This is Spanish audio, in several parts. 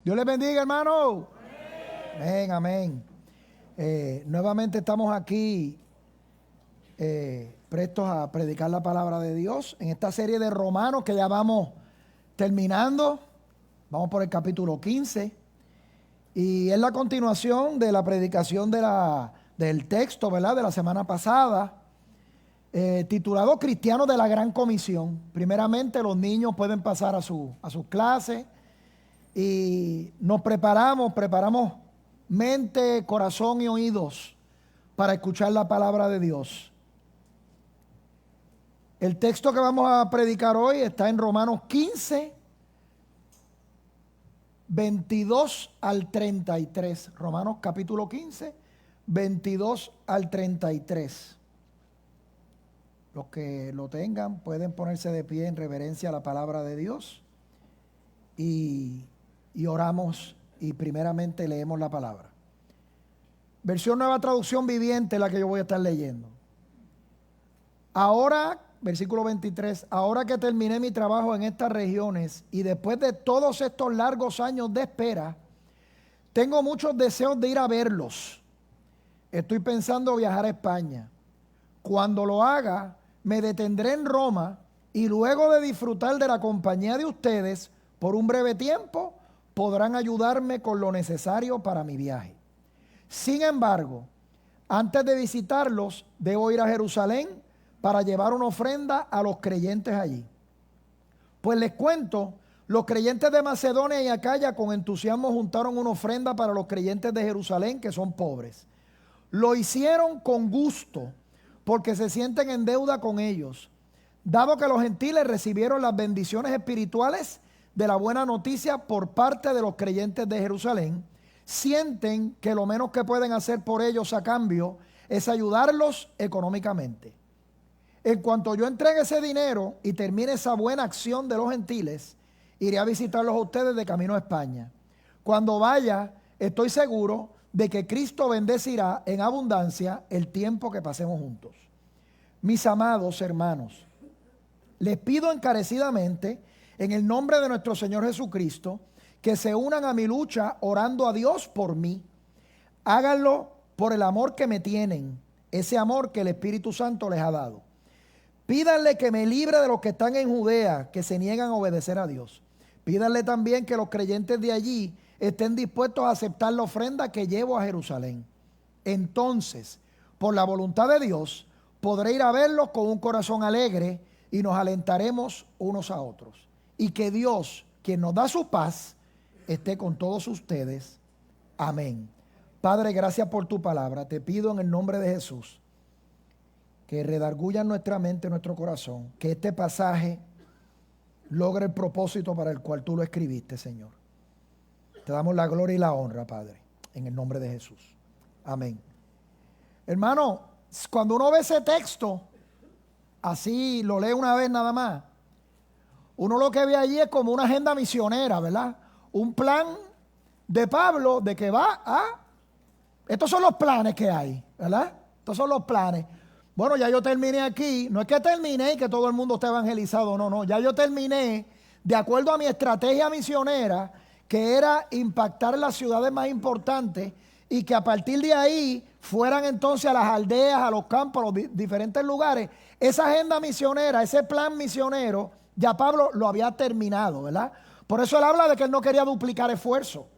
Dios les bendiga, hermano. Amén, amén. Nuevamente estamos aquí prestos a predicar la palabra de Dios en esta serie de Romanos que ya vamos terminando. Vamos por el capítulo 15 y es la continuación de la predicación del texto, ¿verdad?, de la semana pasada, titulado Cristianos de la Gran Comisión. Primeramente los niños pueden pasar a sus clases y nos preparamos mente, corazón y oídos para escuchar la palabra de Dios. El texto que vamos a predicar hoy está en Romanos 15, 22 al 33. Romanos capítulo 15, 22 al 33. Los que lo tengan pueden ponerse de pie en reverencia a la palabra de Dios y oramos y primeramente leemos la palabra. Versión Nueva Traducción Viviente, la que yo voy a estar leyendo. Ahora, versículo 23, ahora que terminé mi trabajo en estas regiones y después de todos estos largos años de espera, tengo muchos deseos de ir a verlos. Estoy pensando viajar a España. Cuando lo haga, me detendré en Roma y luego de disfrutar de la compañía de ustedes por un breve tiempo, podrán ayudarme con lo necesario para mi viaje. Sin embargo, antes de visitarlos, debo ir a Jerusalén para llevar una ofrenda a los creyentes allí. Pues les cuento, los creyentes de Macedonia y Acaya con entusiasmo juntaron una ofrenda para los creyentes de Jerusalén que son pobres. Lo hicieron con gusto porque se sienten en deuda con ellos, dado que los gentiles recibieron las bendiciones espirituales de la buena noticia por parte de los creyentes de Jerusalén. Sienten que lo menos que pueden hacer por ellos a cambio es ayudarlos económicamente. En cuanto yo entregue ese dinero y termine esa buena acción de los gentiles, iré a visitarlos a ustedes de camino a España. Cuando vaya, estoy seguro de que Cristo bendecirá en abundancia el tiempo que pasemos juntos. Mis amados hermanos, les pido encarecidamente, en el nombre de nuestro Señor Jesucristo, que se unan a mi lucha orando a Dios por mí. Háganlo por el amor que me tienen, ese amor que el Espíritu Santo les ha dado. Pídanle que me libre de los que están en Judea, que se niegan a obedecer a Dios. Pídanle también que los creyentes de allí estén dispuestos a aceptar la ofrenda que llevo a Jerusalén. Entonces, por la voluntad de Dios, podré ir a verlos con un corazón alegre y nos alentaremos unos a otros. Y que Dios, quien nos da su paz, esté con todos ustedes. Amén. Padre, gracias por tu palabra. Te pido en el nombre de Jesús que redarguya en nuestra mente, en nuestro corazón, que este pasaje logre el propósito para el cual tú lo escribiste, Señor. Te damos la gloria y la honra, Padre, en el nombre de Jesús. Amén. Hermano, cuando uno ve ese texto, así lo lee una vez nada más, uno lo que ve allí es como una agenda misionera, ¿verdad? Un plan de Pablo de que va a... Estos son los planes que hay, ¿verdad? Estos son los planes. Bueno, ya yo terminé aquí. No es que terminé y que todo el mundo esté evangelizado, no. Ya yo terminé de acuerdo a mi estrategia misionera, que era impactar las ciudades más importantes y que a partir de ahí fueran entonces a las aldeas, a los campos, a los diferentes lugares. Esa agenda misionera, ese plan misionero, ya Pablo lo había terminado, ¿verdad? Por eso él habla de que él no quería duplicar esfuerzo.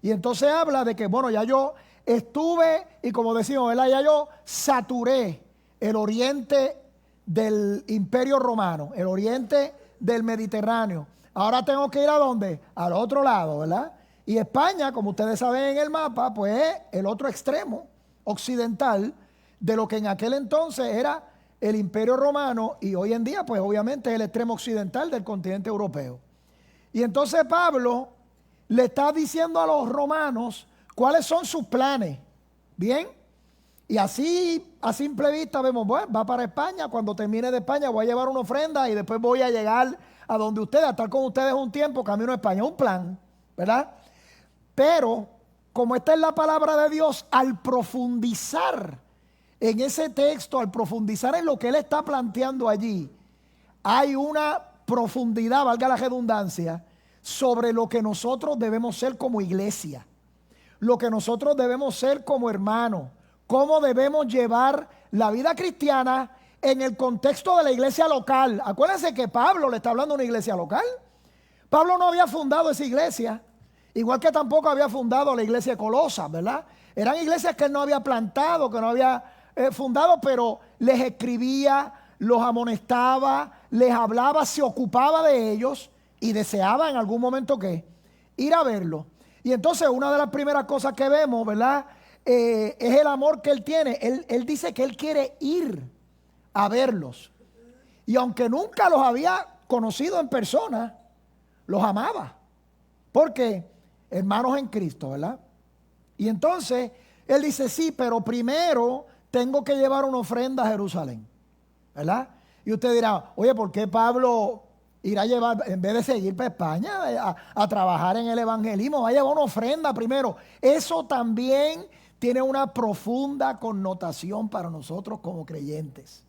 Y entonces habla de que, bueno, ya yo estuve y como decimos, ¿verdad?, ya yo saturé el oriente del Imperio Romano, el oriente del Mediterráneo. Ahora tengo que ir ¿a dónde? Al otro lado, ¿verdad? Y España, como ustedes saben en el mapa, pues es el otro extremo occidental de lo que en aquel entonces era el Imperio Romano y hoy en día, pues obviamente es el extremo occidental del continente europeo. Y entonces Pablo le está diciendo a los romanos cuáles son sus planes. ¿Bien? Y así, a simple vista, vemos, bueno, va para España. Cuando termine de España voy a llevar una ofrenda y después voy a llegar a donde ustedes, a estar con ustedes un tiempo, camino a España. Un plan, ¿verdad? Pero, como esta es la palabra de Dios, al profundizar en ese texto, al profundizar en lo que él está planteando allí, hay una profundidad, valga la redundancia, sobre lo que nosotros debemos ser como iglesia, lo que nosotros debemos ser como hermanos, cómo debemos llevar la vida cristiana en el contexto de la iglesia local. Acuérdense que Pablo le está hablando a una iglesia local. Pablo no había fundado esa iglesia, igual que tampoco había fundado la iglesia de Colosas, ¿verdad? Eran iglesias que él no había plantado, que no había fundado, pero les escribía, los amonestaba, les hablaba, se ocupaba de ellos y deseaba en algún momento ¿qué? Ir a verlo. Y entonces una de las primeras cosas que vemos, ¿verdad? Es el amor que él tiene. Él dice que él quiere ir a verlos. Y aunque nunca los había conocido en persona, los amaba. Porque hermanos en Cristo, ¿verdad? Y entonces él dice, sí, pero primero tengo que llevar una ofrenda a Jerusalén, ¿verdad? Y usted dirá, oye, ¿por qué Pablo irá a llevar, en vez de seguir para España, a trabajar en el evangelismo, va a llevar una ofrenda primero? Eso también tiene una profunda connotación para nosotros como creyentes.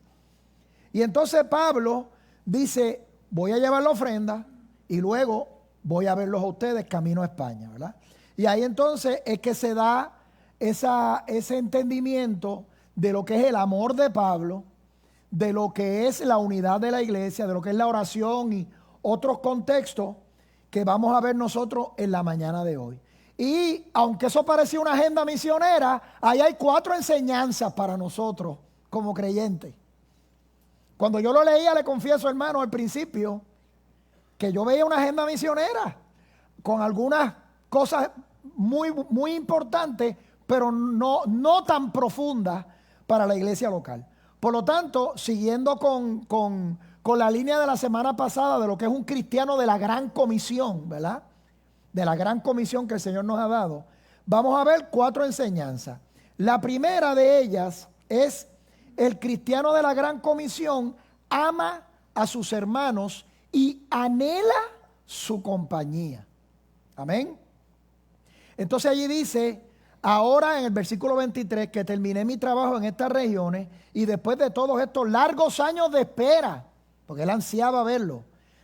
Y entonces Pablo dice, voy a llevar la ofrenda y luego voy a verlos a ustedes camino a España, ¿verdad? Y ahí entonces es que se da ese entendimiento de lo que es el amor de Pablo, de lo que es la unidad de la iglesia, de lo que es la oración y otros contextos que vamos a ver nosotros en la mañana de hoy. Y aunque eso parecía una agenda misionera, ahí hay 4 enseñanzas para nosotros como creyentes. Cuando yo lo leía, le confieso, hermano, al principio, que yo veía una agenda misionera con algunas cosas muy, muy importantes, pero no tan profundas para la iglesia local. Por lo tanto, siguiendo con la línea de la semana pasada de lo que es un cristiano de la gran comisión, ¿verdad? De la gran comisión que el Señor nos ha dado, vamos a ver 4 enseñanzas. La primera de ellas es: el cristiano de la gran comisión ama a sus hermanos y anhela su compañía. Amén. Entonces allí dice, ahora en el versículo 23, que terminé mi trabajo en estas regiones y después de todos estos largos años de espera, porque él ansiaba verlo,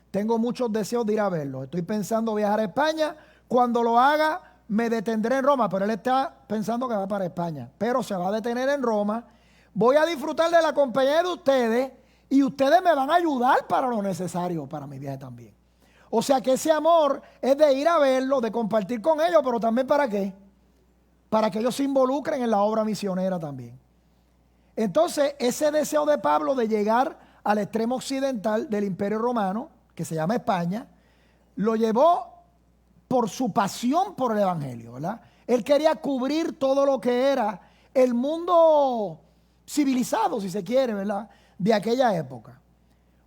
tengo muchos deseos de ir a verlo. Estoy pensando viajar a España. Cuando lo haga, me detendré en Roma. Pero él está pensando que va para España. Pero se va a detener en Roma. Voy a disfrutar de la compañía de ustedes y ustedes me van a ayudar para lo necesario para mi viaje también. O sea que ese amor es de ir a verlo, de compartir con ellos, pero también ¿para qué? Para que ellos se involucren en la obra misionera también. Entonces, ese deseo de Pablo de llegar al extremo occidental del Imperio Romano, que se llama España, lo llevó por su pasión por el Evangelio, ¿verdad? Él quería cubrir todo lo que era el mundo civilizado, si se quiere, ¿verdad?, de aquella época.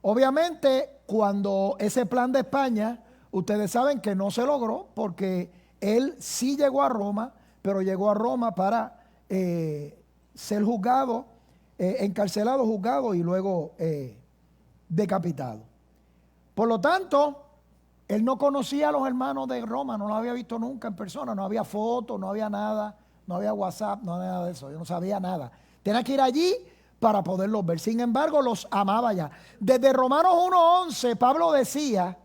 Obviamente, cuando ese plan de España, ustedes saben que no se logró, porque él sí llegó a Roma, pero llegó a Roma para ser juzgado, encarcelado, juzgado y luego decapitado. Por lo tanto, él no conocía a los hermanos de Roma, no los había visto nunca en persona, no había fotos, no había nada, no había WhatsApp, no había nada de eso, yo no sabía nada. Tenía que ir allí para poderlos ver. Sin embargo, los amaba ya. Desde Romanos 1:11, Pablo decía,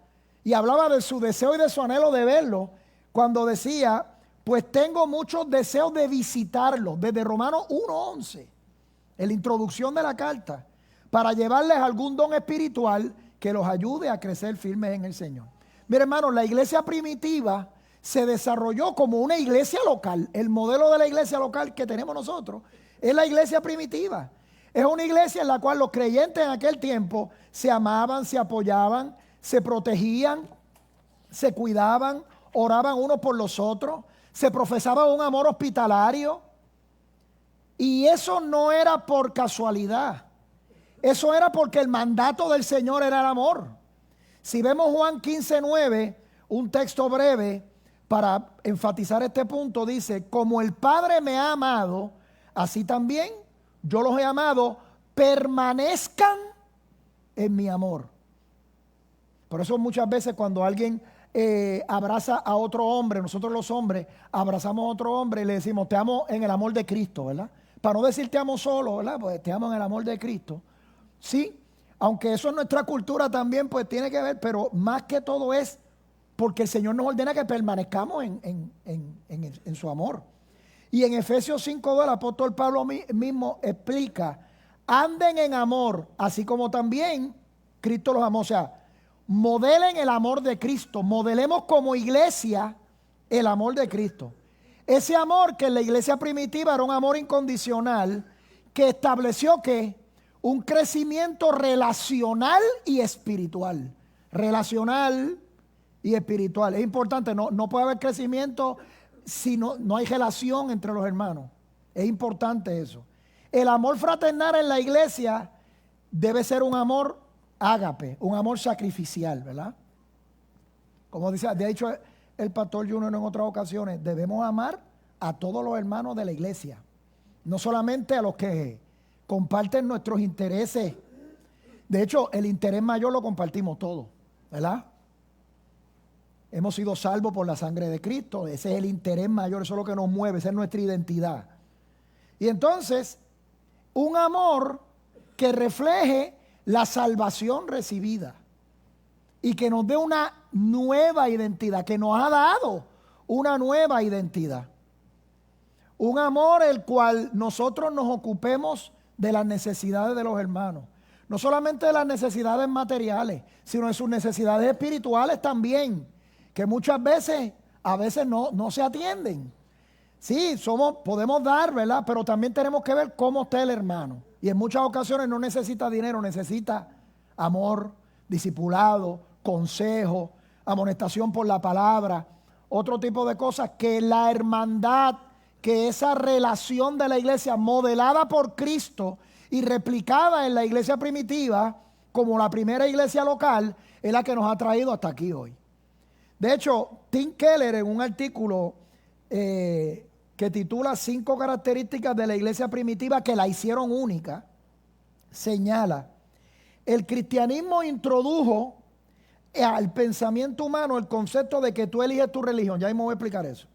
y hablaba de su deseo y de su anhelo de verlo, cuando decía, pues tengo muchos deseos de visitarlos, desde Romanos 1:11, en la introducción de la carta, para llevarles algún don espiritual que los ayude a crecer firmes en el Señor. Mira, hermanos, la iglesia primitiva se desarrolló como una iglesia local. El modelo de la iglesia local que tenemos nosotros es la iglesia primitiva. Es una iglesia en la cual los creyentes en aquel tiempo se amaban, se apoyaban, se protegían, se cuidaban, oraban unos por los otros, se profesaba un amor hospitalario. Y eso no era por casualidad. Eso era porque el mandato del Señor era el amor. Si vemos Juan 15:9, un texto breve para enfatizar este punto, dice, como el Padre me ha amado, así también yo los he amado, permanezcan en mi amor. Por eso muchas veces cuando alguien abraza a otro hombre, nosotros los hombres abrazamos a otro hombre y le decimos, te amo en el amor de Cristo, ¿verdad? Para no decir te amo solo, ¿verdad? Pues te amo en el amor de Cristo. Sí, aunque eso en nuestra cultura también pues tiene que ver, pero más que todo es porque el Señor nos ordena que permanezcamos en su amor. Y en Efesios 5:2 el apóstol Pablo mismo explica, anden en amor, así como también Cristo los amó. O sea, modelen el amor de Cristo, modelemos como iglesia el amor de Cristo. Ese amor que en la iglesia primitiva era un amor incondicional, que estableció que un crecimiento relacional y espiritual. Relacional y espiritual. Es importante, no puede haber crecimiento si no hay relación entre los hermanos. Es importante eso. El amor fraternal en la iglesia debe ser un amor ágape, un amor sacrificial, ¿verdad? Como ha dicho el pastor Junior en otras ocasiones, debemos amar a todos los hermanos de la iglesia, no solamente a los que comparten nuestros intereses. De hecho, el interés mayor lo compartimos todos, ¿verdad? Hemos sido salvos por la sangre de Cristo. Ese es el interés mayor, eso es lo que nos mueve, esa es nuestra identidad. Y entonces, un amor que refleje la salvación recibida y que nos dé una nueva identidad, que nos ha dado una nueva identidad. Un amor el cual nosotros nos ocupemos de las necesidades de los hermanos. No solamente de las necesidades materiales, sino de sus necesidades espirituales también, que muchas veces, a veces no se atienden. Sí, podemos dar, ¿verdad? Pero también tenemos que ver cómo está el hermano. Y en muchas ocasiones no necesita dinero, necesita amor, discipulado, consejo, amonestación por la palabra, otro tipo de cosas que la hermandad, que esa relación de la iglesia modelada por Cristo y replicada en la iglesia primitiva como la primera iglesia local, es la que nos ha traído hasta aquí hoy. De hecho, Tim Keller, en un artículo que titula 5 características de la iglesia primitiva que la hicieron única, señala: el cristianismo introdujo al pensamiento humano el concepto de que tú eliges tu religión. Ya mismo voy a explicar eso.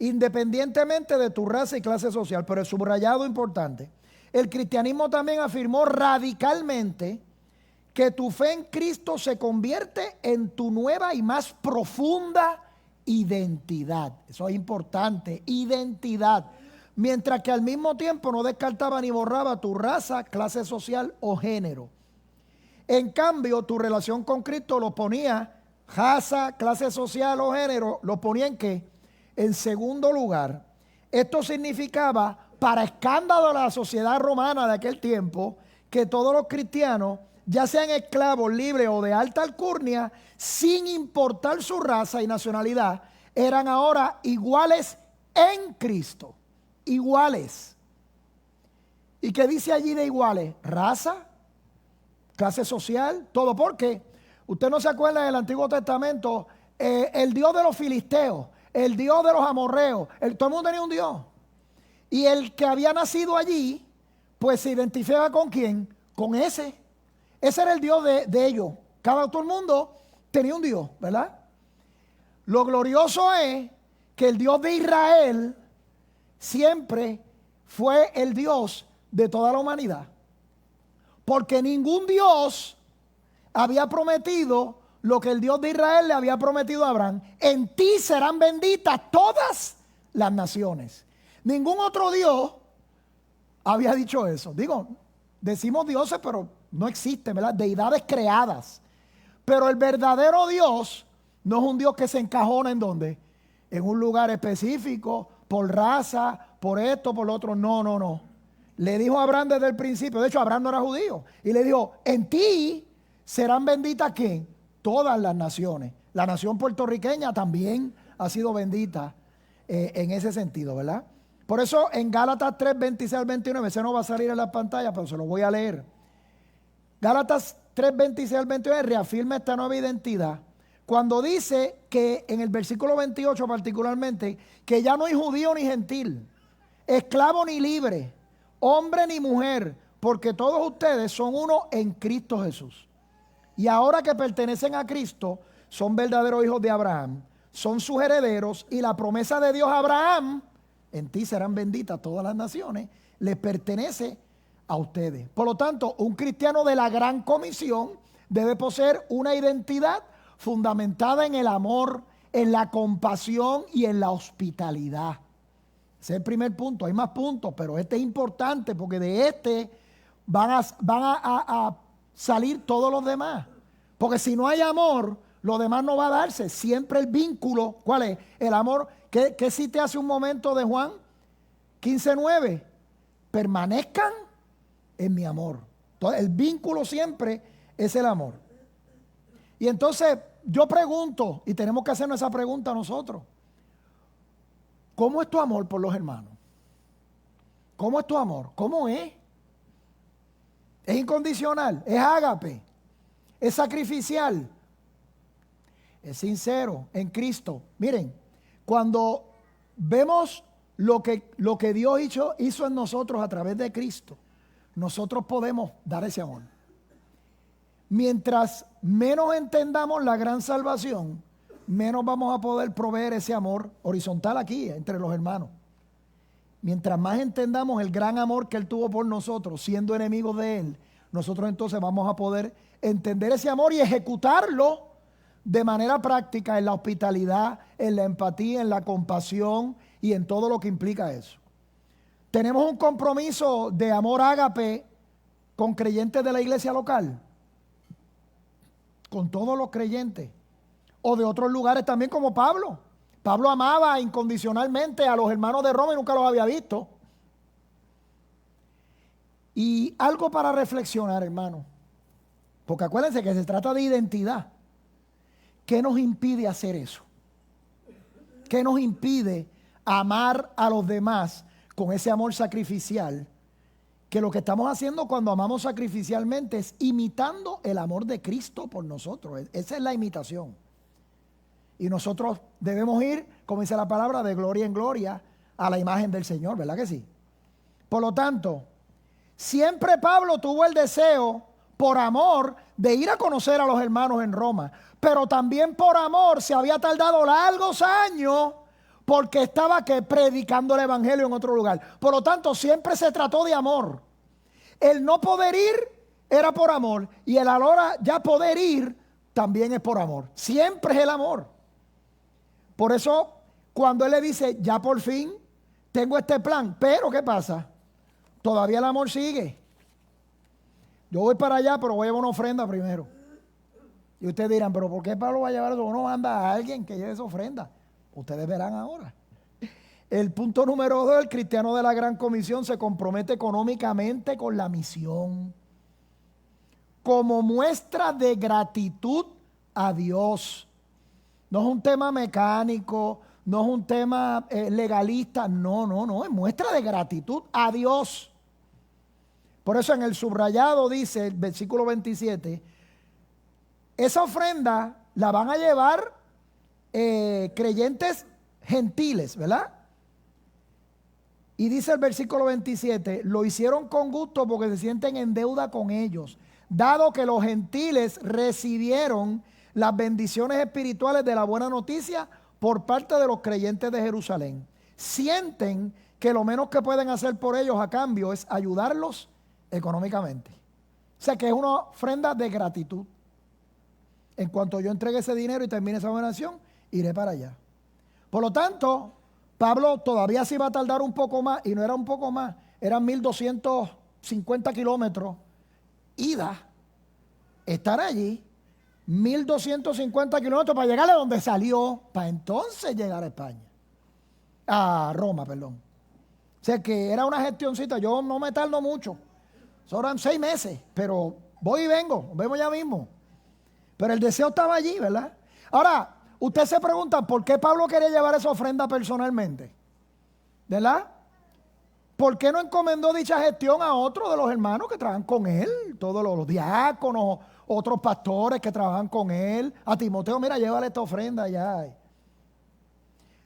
Independientemente de tu raza y clase social, pero el subrayado importante. El cristianismo también afirmó radicalmente que tu fe en Cristo se convierte en tu nueva y más profunda identidad. Eso es importante, identidad. Mientras que al mismo tiempo no descartaba ni borraba tu raza, clase social o género. En cambio, tu relación con Cristo lo ponía, raza, clase social o género, lo ponía en ¿qué? En segundo lugar. Esto significaba, para escándalo de la sociedad romana de aquel tiempo, que todos los cristianos, ya sean esclavos, libres o de alta alcurnia, sin importar su raza y nacionalidad, eran ahora iguales en Cristo. Iguales. ¿Y qué dice allí de iguales? Raza, clase social, todo. Porque usted no se acuerda del Antiguo Testamento, el Dios de los filisteos, el Dios de los amorreos, todo el mundo tenía un Dios. Y el que había nacido allí, pues se identificaba con ¿quién? Con ese. Ese era el Dios de ellos. Todo el mundo tenía un Dios, ¿verdad? Lo glorioso es que el Dios de Israel siempre fue el Dios de toda la humanidad. Porque ningún Dios había prometido lo que el Dios de Israel le había prometido a Abraham. En ti serán benditas todas las naciones. Ningún otro Dios había dicho eso. Digo, decimos dioses, pero no existen, ¿verdad? Deidades creadas. Pero el verdadero Dios no es un Dios que se encajona en ¿dónde? En un lugar específico, por raza, por esto, por lo otro. No. Le dijo a Abraham desde el principio, de hecho Abraham no era judío, y le dijo, en ti serán benditas ¿quién? Todas las naciones. La nación puertorriqueña también ha sido bendita en ese sentido, ¿verdad? Por eso en Gálatas 3, 26 al 29, ese no va a salir en la pantalla, pero se lo voy a leer. Gálatas 3, 26 al 29 reafirma esta nueva identidad cuando dice que en el versículo 28 particularmente, que ya no hay judío ni gentil, esclavo ni libre, hombre ni mujer, porque todos ustedes son uno en Cristo Jesús. Y ahora que pertenecen a Cristo, son verdaderos hijos de Abraham, son sus herederos, y la promesa de Dios a Abraham, en ti serán benditas todas las naciones, les pertenece a ustedes. Por lo tanto, un cristiano de la gran comisión debe poseer una identidad fundamentada en el amor, en la compasión y en la hospitalidad. Ese es el primer punto. Hay más puntos, pero este es importante porque de este van a salir todos los demás. Porque si no hay amor, lo demás no va a darse. Siempre el vínculo, ¿cuál es? El amor. ¿Qué cité hace un momento de Juan 15:9? Permanezcan en mi amor. Entonces, el vínculo siempre es el amor. Y entonces yo pregunto, y tenemos que hacernos esa pregunta nosotros: ¿cómo es tu amor por los hermanos? ¿Cómo es tu amor? ¿Cómo es? ¿Es incondicional? ¿Es ágape? ¿Es sacrificial? ¿Es sincero en Cristo? Miren, cuando vemos lo que Dios hizo en nosotros a través de Cristo, nosotros podemos dar ese amor. Mientras menos entendamos la gran salvación, menos vamos a poder proveer ese amor horizontal aquí entre los hermanos. Mientras más entendamos el gran amor que Él tuvo por nosotros, siendo enemigos de Él, nosotros entonces vamos a poder entender ese amor y ejecutarlo de manera práctica en la hospitalidad, en la empatía, en la compasión y en todo lo que implica eso. Tenemos un compromiso de amor ágape con creyentes de la iglesia local, con todos los creyentes, o de otros lugares también, como Pablo. Pablo amaba incondicionalmente a los hermanos de Roma y nunca los había visto. Y algo para reflexionar, hermano, porque acuérdense que se trata de identidad. ¿Qué nos impide hacer eso? ¿Qué nos impide amar a los demás con ese amor sacrificial? Que lo que estamos haciendo cuando amamos sacrificialmente es imitando el amor de Cristo por nosotros. Esa es la imitación. Y nosotros debemos ir, como dice la palabra, de gloria en gloria a la imagen del Señor, ¿verdad que sí? Por lo tanto, siempre Pablo tuvo el deseo, por amor, de ir a conocer a los hermanos en Roma. Pero también por amor se había tardado largos años porque estaba predicando el evangelio en otro lugar. Por lo tanto, siempre se trató de amor. El no poder ir era por amor y el ahora ya poder ir también es por amor. Siempre es el amor. Por eso, cuando Él le dice, ya por fin tengo este plan, pero ¿qué pasa? Todavía el amor sigue. Yo voy para allá, pero voy a llevar una ofrenda primero. Y ustedes dirán, pero ¿por qué Pablo va a llevar eso? Uno manda a alguien que lleve esa ofrenda. Ustedes verán ahora. El punto número 2, el cristiano de la Gran Comisión se compromete económicamente con la misión. Como muestra de gratitud a Dios. No es un tema mecánico, no es un tema legalista, no, es muestra de gratitud a Dios. Por eso en el subrayado dice, el versículo 27, esa ofrenda la van a llevar creyentes gentiles, ¿verdad? Y dice el versículo 27, lo hicieron con gusto porque se sienten en deuda con ellos, dado que los gentiles recibieron las bendiciones espirituales de la buena noticia por parte de los creyentes de Jerusalén. Sienten que lo menos que pueden hacer por ellos a cambio es ayudarlos económicamente. O sea que es una ofrenda de gratitud. En cuanto yo entregue ese dinero y termine esa donación, iré para allá. Por lo tanto, Pablo todavía se iba a tardar un poco más, y no era un poco más, eran 1250 kilómetros, ida, estar allí, 1250 kilómetros para llegar a donde salió, para entonces llegar a España, a Roma, perdón. O sea que era una gestioncita, yo no me tardo mucho, son 6 meses, pero voy y vengo, nos vemos ya mismo. Pero el deseo estaba allí, ¿verdad? Ahora, usted se pregunta, ¿por qué Pablo quería llevar esa ofrenda personalmente? ¿Verdad? ¿Por qué no encomendó dicha gestión a otros de los hermanos que trabajan con él? Todos los diáconos, otros pastores que trabajan con él. A Timoteo, mira, llévale esta ofrenda allá.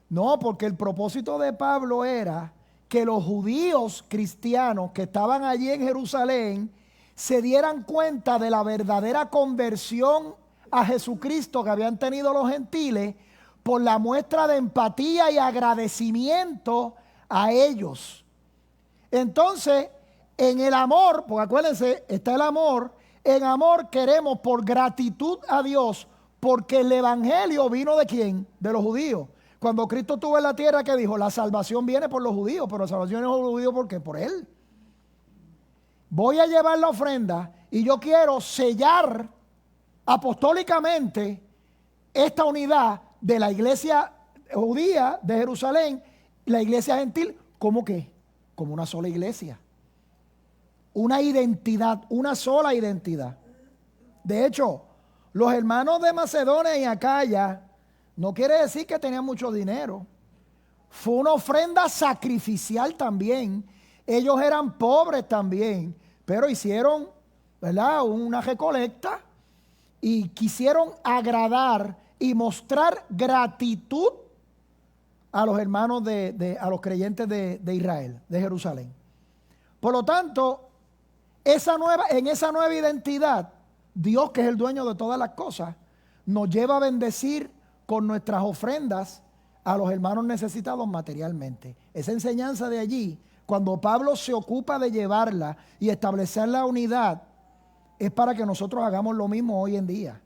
No, porque el propósito de Pablo era que los judíos cristianos que estaban allí en Jerusalén se dieran cuenta de la verdadera conversión a Jesucristo que habían tenido los gentiles por la muestra de empatía y agradecimiento a ellos. Entonces, en el amor, porque acuérdense, está el amor, en amor queremos por gratitud a Dios Porque el evangelio vino ¿de quién? De los judíos. Cuando Cristo estuvo en la tierra, ¿qué dijo? La salvación viene por los judíos, pero la salvación viene por los judíos, ¿por qué? Por él. Voy a llevar la ofrenda y yo quiero sellar apostólicamente esta unidad de la iglesia judía de Jerusalén, la iglesia gentil, ¿cómo qué? Como una sola iglesia. Una identidad, una sola identidad. De hecho, los hermanos de Macedonia y Acaya, no quiere decir que tenían mucho dinero. Fue una ofrenda sacrificial también. Ellos eran pobres también, pero hicieron, ¿verdad?, una recolecta y quisieron agradar y mostrar gratitud a los hermanos a los creyentes de Israel, de Jerusalén. Por lo tanto, en esa nueva identidad, Dios, que es el dueño de todas las cosas, nos lleva a bendecir con nuestras ofrendas a los hermanos necesitados materialmente. Esa enseñanza de allí, cuando Pablo se ocupa de llevarla y establecer la unidad, es para que nosotros hagamos lo mismo hoy en día.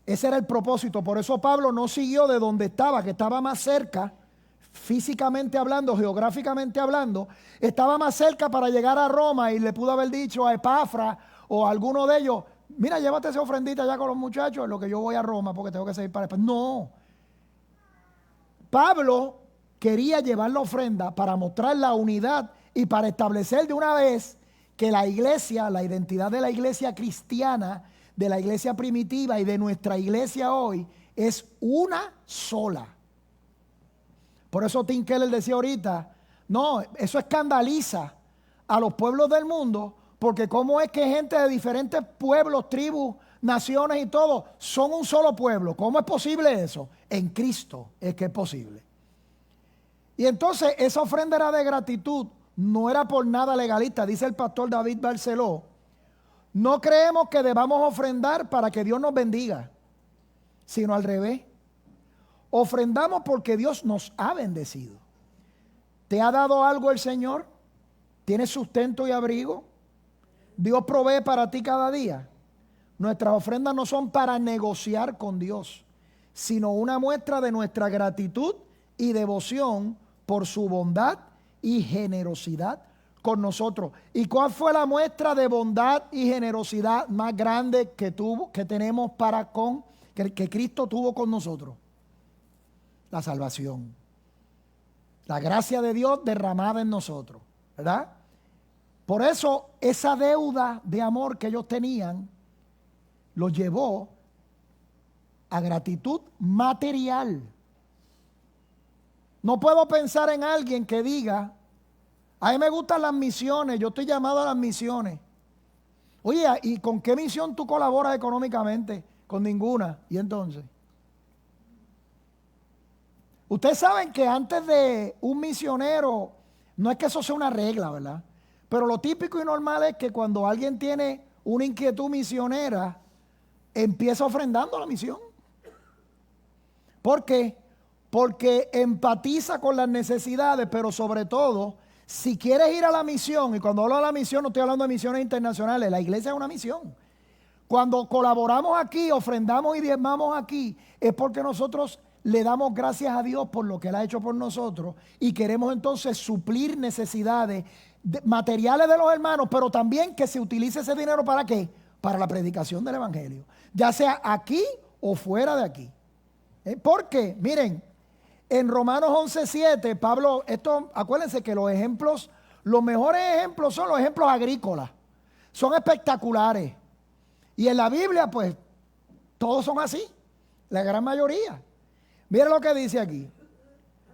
Ese era el propósito. Por eso Pablo no siguió de donde estaba, que estaba más cerca, físicamente hablando, geográficamente hablando, estaba más cerca para llegar a Roma y le pudo haber dicho a Epafra o a alguno de ellos, mira, llévate esa ofrendita ya con los muchachos en lo que yo voy a Roma porque tengo que seguir para España. No. Pablo quería llevar la ofrenda para mostrar la unidad y para establecer de una vez que la iglesia, la identidad de la iglesia cristiana, de la iglesia primitiva y de nuestra iglesia hoy es una sola. Por eso Tim Keller decía ahorita, no, eso escandaliza a los pueblos del mundo, porque cómo es que gente de diferentes pueblos, tribus, naciones y todo son un solo pueblo. ¿Cómo es posible eso? En Cristo es que es posible. Y entonces esa ofrenda era de gratitud, no era por nada legalista. Dice el pastor David Barceló, no creemos que debamos ofrendar para que Dios nos bendiga, sino al revés. Ofrendamos porque Dios nos ha bendecido. ¿Te ha dado algo el Señor? ¿Tienes sustento y abrigo? ¿Dios provee para ti cada día? Nuestras ofrendas no son para negociar con Dios, sino una muestra de nuestra gratitud y devoción por su bondad y generosidad con nosotros. ¿Y cuál fue la muestra de bondad y generosidad más grande que tenemos que Cristo tuvo con nosotros? La salvación. La gracia de Dios derramada en nosotros, ¿verdad? Por eso esa deuda de amor que ellos tenían los llevó a gratitud material. No puedo pensar en alguien que diga, a mí me gustan las misiones, yo estoy llamado a las misiones. Oye, ¿y con qué misión tú colaboras económicamente? Con ninguna. ¿Y entonces? Ustedes saben que antes de un misionero, no es que eso sea una regla, ¿verdad? Pero lo típico y normal es que cuando alguien tiene una inquietud misionera, empieza ofrendando la misión. ¿Por qué? Porque empatiza con las necesidades, pero sobre todo, si quieres ir a la misión, y cuando hablo de la misión no estoy hablando de misiones internacionales, la iglesia es una misión. Cuando colaboramos aquí, ofrendamos y diezmamos aquí, es porque nosotros le damos gracias a Dios por lo que Él ha hecho por nosotros y queremos entonces suplir necesidades materiales de los hermanos, pero también que se utilice ese dinero ¿para qué? Para la predicación del evangelio, ya sea aquí o fuera de aquí. ¿Por qué? Miren, en Romanos 11:7, Pablo, acuérdense que los mejores ejemplos son los ejemplos agrícolas, son espectaculares. Y en la Biblia, pues, todos son así, la gran mayoría. Miren lo que dice aquí.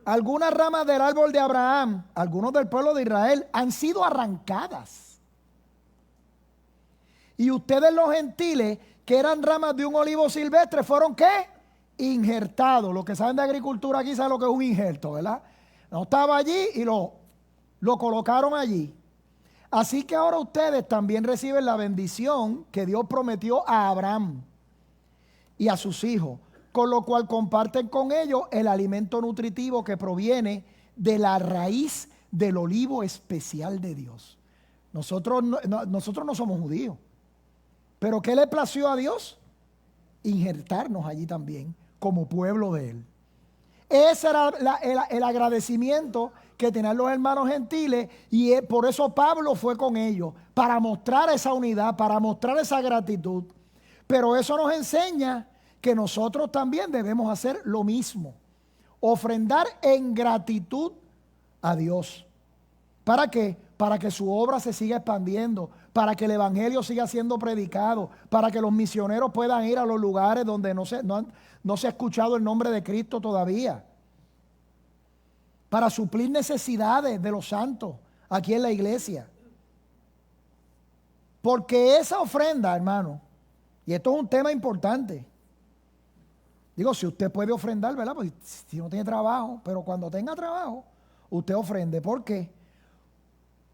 Algunas ramas del árbol de Abraham, algunos del pueblo de Israel, han sido arrancadas. Y ustedes los gentiles, que eran ramas de un olivo silvestre, ¿fueron qué? Injertados. Los que saben de agricultura aquí saben lo que es un injerto, ¿verdad? No estaba allí y lo colocaron allí. Así que ahora ustedes también reciben la bendición que Dios prometió a Abraham y a sus hijos, con lo cual comparten con ellos el alimento nutritivo que proviene de la raíz del olivo especial de Dios. Nosotros no somos judíos, pero ¿qué le plació a Dios? injertarnos allí también como pueblo de Él. Ese era el agradecimiento que tenían los hermanos gentiles, y por eso Pablo fue con ellos, para mostrar esa unidad, para mostrar esa gratitud. Pero eso nos enseña que nosotros también debemos hacer lo mismo, ofrendar en gratitud a Dios. ¿Para qué? Para que su obra se siga expandiendo, para que el evangelio siga siendo predicado, para que los misioneros puedan ir a los lugares donde no se ha escuchado el nombre de Cristo todavía, para suplir necesidades de los santos aquí en la iglesia. Porque esa ofrenda, hermano, y esto es un tema importante. Digo, si usted puede ofrendar, ¿verdad? Pues si no tiene trabajo, pero cuando tenga trabajo, usted ofrende. ¿Por qué?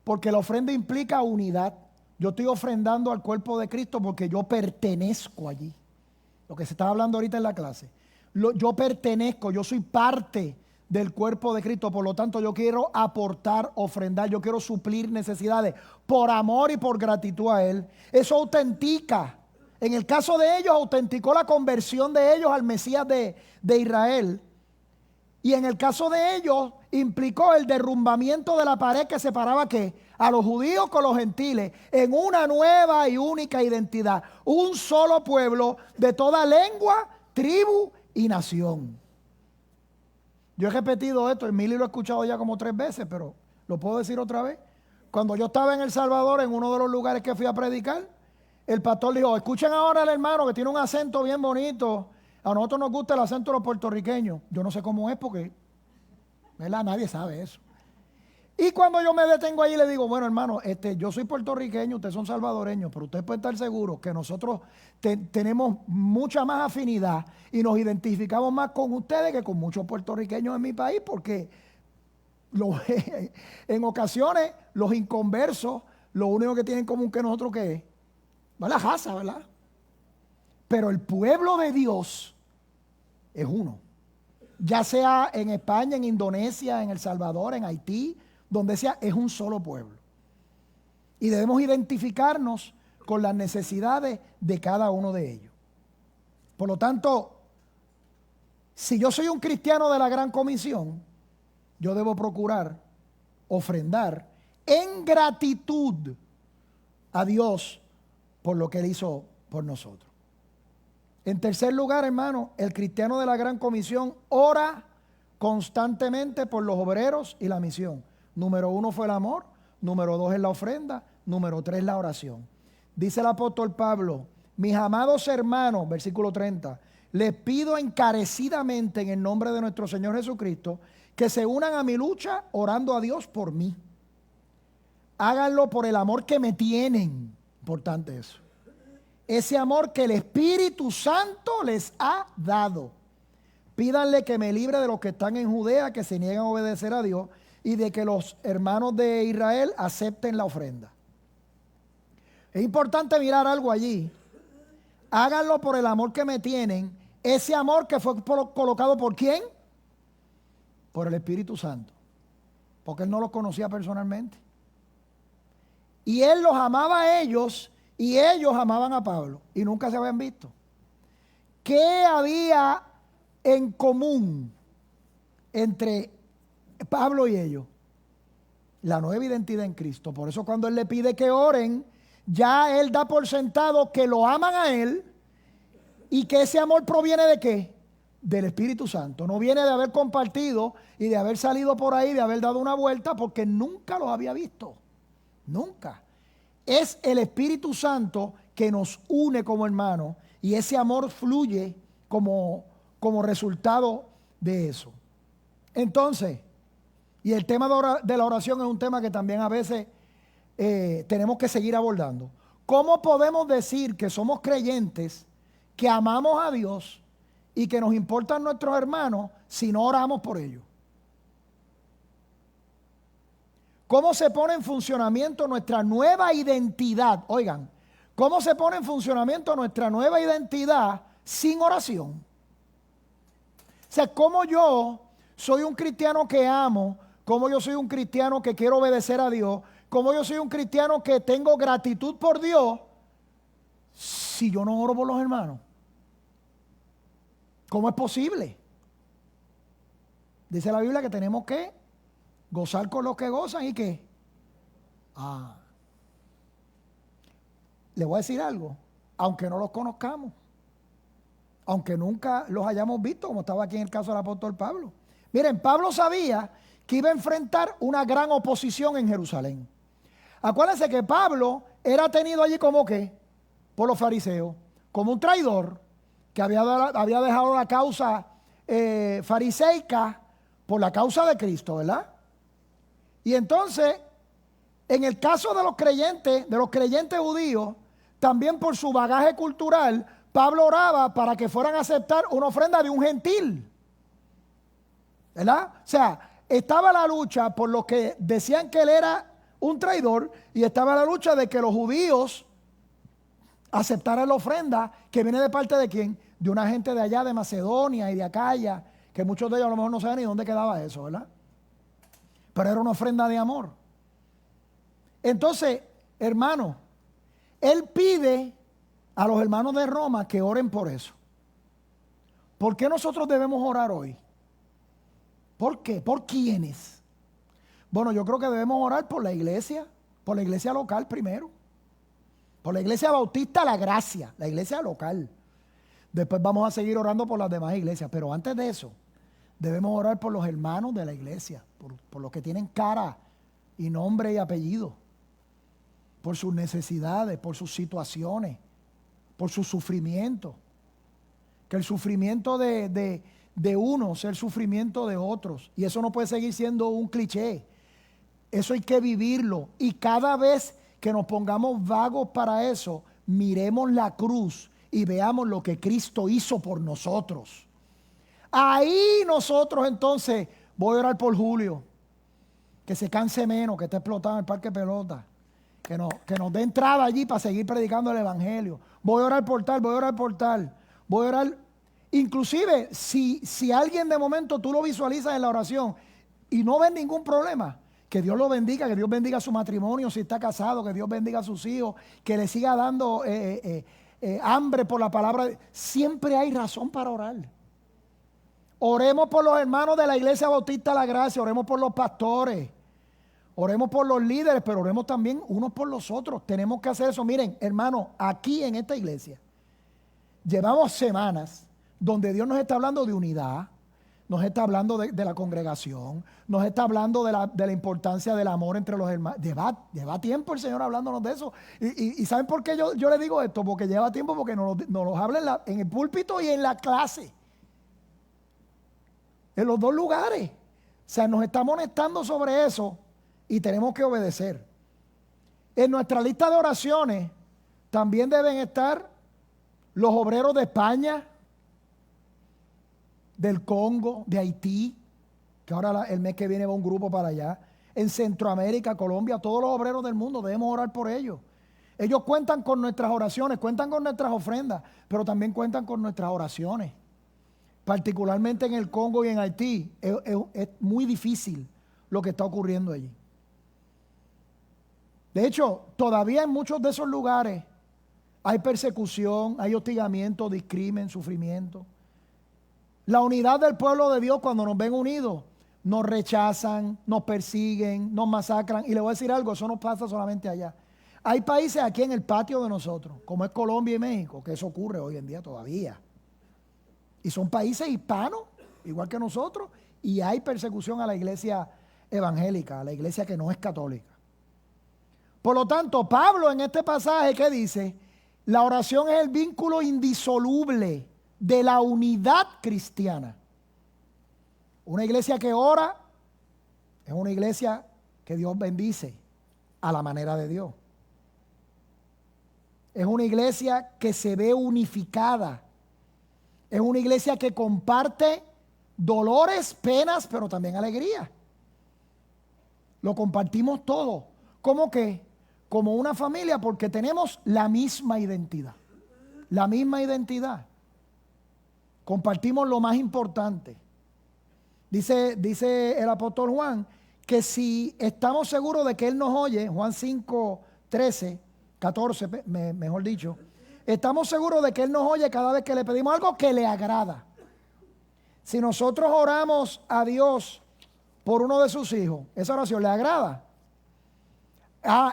Porque la ofrenda implica unidad. Yo estoy ofrendando al cuerpo de Cristo porque yo pertenezco allí. Lo que se estaba hablando ahorita en la clase. Yo pertenezco, yo soy parte del cuerpo de Cristo. Por lo tanto, yo quiero aportar, ofrendar, yo quiero suplir necesidades por amor y por gratitud a Él. Eso autentica. En el caso de ellos, autenticó la conversión de ellos al Mesías de Israel. Y en el caso de ellos, implicó el derrumbamiento de la pared que separaba ¿qué? A los judíos con los gentiles en una nueva y única identidad. Un solo pueblo de toda lengua, tribu y nación. Yo he repetido esto, Emilio lo he escuchado ya como 3 veces, pero lo puedo decir otra vez. Cuando yo estaba en El Salvador, en uno de los lugares que fui a predicar, el pastor dijo, escuchen ahora al hermano que tiene un acento bien bonito. A nosotros nos gusta el acento de los puertorriqueños. Yo no sé cómo es porque, ¿verdad? Nadie sabe eso. Y cuando yo me detengo ahí le digo, bueno hermano, yo soy puertorriqueño, ustedes son salvadoreños, pero ustedes pueden estar seguros que nosotros tenemos mucha más afinidad y nos identificamos más con ustedes que con muchos puertorriqueños en mi país, porque en ocasiones los inconversos, lo único que tienen en común que nosotros ¿qué es? Va la raza, ¿verdad? Pero el pueblo de Dios es uno. Ya sea en España, en Indonesia, en El Salvador, en Haití, donde sea, es un solo pueblo. Y debemos identificarnos con las necesidades de cada uno de ellos. Por lo tanto, si yo soy un cristiano de la Gran Comisión, yo debo procurar ofrendar en gratitud a Dios por lo que Él hizo por nosotros. En tercer lugar, hermano, el cristiano de la Gran Comisión ora constantemente por los obreros y la misión. Número 1 fue el amor, número 2 es la ofrenda, número 3 la oración. Dice el apóstol Pablo, mis amados hermanos, versículo 30, les pido encarecidamente en el nombre de nuestro Señor Jesucristo que se unan a mi lucha orando a Dios por mí. Háganlo por el amor que me tienen. Importante eso. Ese amor que el Espíritu Santo les ha dado. Pídanle que me libre de los que están en Judea, que se niegan a obedecer a Dios, y de que los hermanos de Israel acepten la ofrenda. Es importante mirar algo allí. Háganlo por el amor que me tienen. Ese amor que fue colocado ¿por quién? Por el Espíritu Santo. Porque Él no los conocía personalmente. Y Él los amaba a ellos y ellos amaban a Pablo. Y nunca se habían visto. ¿Qué había en común entre Pablo y ellos? La nueva identidad en Cristo. Por eso cuando Él le pide que oren, ya Él da por sentado que lo aman a Él y que ese amor proviene ¿de qué? Del Espíritu Santo. No viene de haber compartido y de haber salido por ahí, de haber dado una vuelta, porque nunca los había visto. Nunca. Es el Espíritu Santo que nos une como hermanos y ese amor fluye como resultado de eso. Entonces, y el tema de la oración es un tema que también a veces tenemos que seguir abordando. ¿Cómo podemos decir que somos creyentes, que amamos a Dios y que nos importan nuestros hermanos si no oramos por ellos? ¿Cómo se pone en funcionamiento nuestra nueva identidad? Oigan, ¿cómo se pone en funcionamiento nuestra nueva identidad sin oración? O sea, ¿cómo yo soy un cristiano que amo? ¿Cómo yo soy un cristiano que quiero obedecer a Dios? ¿Cómo yo soy un cristiano que tengo gratitud por Dios si yo no oro por los hermanos? ¿Cómo es posible? Dice la Biblia que tenemos que gozar con los que gozan y que... Le voy a decir algo, aunque no los conozcamos, aunque nunca los hayamos visto, como estaba aquí en el caso del apóstol Pablo. Miren, Pablo sabía que iba a enfrentar una gran oposición en Jerusalén. Acuérdense que Pablo era tenido allí como que, por los fariseos, como un traidor que había dejado la causa fariseica por la causa de Cristo, ¿verdad? Y entonces, en el caso de los creyentes judíos, también por su bagaje cultural, Pablo oraba para que fueran a aceptar una ofrenda de un gentil, ¿verdad? O sea, estaba la lucha por los que decían que él era un traidor y estaba la lucha de que los judíos aceptaran la ofrenda que viene de parte de quién, de una gente de allá de Macedonia y de Acaya, que muchos de ellos a lo mejor no saben ni dónde quedaba eso, ¿verdad? Pero era una ofrenda de amor. Entonces, hermano, él pide a los hermanos de Roma que oren por eso. ¿Por qué nosotros debemos orar hoy? ¿Por qué? ¿Por quiénes? Bueno, yo creo que debemos orar por la iglesia local primero, por la iglesia bautista La Gracia, la iglesia local. Después vamos a seguir orando por las demás iglesias, pero antes de eso, debemos orar por los hermanos de la iglesia, por los que tienen cara y nombre y apellido, por sus necesidades, por sus situaciones, por su sufrimiento. Que el sufrimiento de unos es el sufrimiento de otros. Y eso no puede seguir siendo un cliché. Eso hay que vivirlo. Y cada vez que nos pongamos vagos para eso, miremos la cruz y veamos lo que Cristo hizo por nosotros. Ahí nosotros entonces, voy a orar por Julio, que se canse menos, que esté explotado en el parque pelota, que nos dé entrada allí para seguir predicando el evangelio. Voy a orar por tal, voy a orar por tal, voy a orar. Inclusive, si alguien de momento tú lo visualizas en la oración y no ves ningún problema, que Dios lo bendiga, que Dios bendiga su matrimonio si está casado, que Dios bendiga a sus hijos, que le siga dando hambre por la palabra. Siempre hay razón para orar. Oremos por los hermanos de la Iglesia Bautista La Gracia, oremos por los pastores, oremos por los líderes, pero oremos también unos por los otros. Tenemos que hacer eso. Miren, hermanos, aquí en esta iglesia llevamos semanas donde Dios nos está hablando de unidad, nos está hablando de la congregación, nos está hablando de la importancia del amor entre los hermanos. Lleva tiempo el Señor hablándonos de eso. Y ¿saben por qué yo le digo esto? Porque lleva tiempo, porque nos los habla en el púlpito y en la clase. En los dos lugares. O sea, nos está amonestando sobre eso y tenemos que obedecer. En nuestra lista de oraciones también deben estar los obreros de España, del Congo, de Haití, que ahora el mes que viene va un grupo para allá. En Centroamérica, Colombia, todos los obreros del mundo, debemos orar por ellos. Ellos cuentan con nuestras oraciones, cuentan con nuestras ofrendas, pero también cuentan con nuestras oraciones. Particularmente en el Congo y en Haití, es muy difícil lo que está ocurriendo allí. De hecho, todavía en muchos de esos lugares hay persecución, hay hostigamiento, discrimen, sufrimiento. La unidad del pueblo de Dios, cuando nos ven unidos, nos rechazan, nos persiguen, nos masacran. Y le voy a decir algo, eso no pasa solamente allá. Hay países aquí en el patio de nosotros, como es Colombia y México, que eso ocurre hoy en día todavía. Y son países hispanos, igual que nosotros, y hay persecución a la iglesia evangélica, a la iglesia que no es católica. Por lo tanto, Pablo en este pasaje, ¿qué dice? La oración es el vínculo indisoluble de la unidad cristiana. Una iglesia que ora es una iglesia que Dios bendice a la manera de Dios. Es una iglesia que se ve unificada. Es una iglesia que comparte dolores, penas, pero también alegría. Lo compartimos todo. ¿Cómo qué? Como una familia, porque tenemos la misma identidad. La misma identidad. Compartimos lo más importante. Dice el apóstol Juan que si estamos seguros de que Él nos oye, Juan 5, 13, 14, mejor dicho, estamos seguros de que Él nos oye cada vez que le pedimos algo que le agrada. Si nosotros oramos a Dios por uno de sus hijos, ¿esa oración le agrada?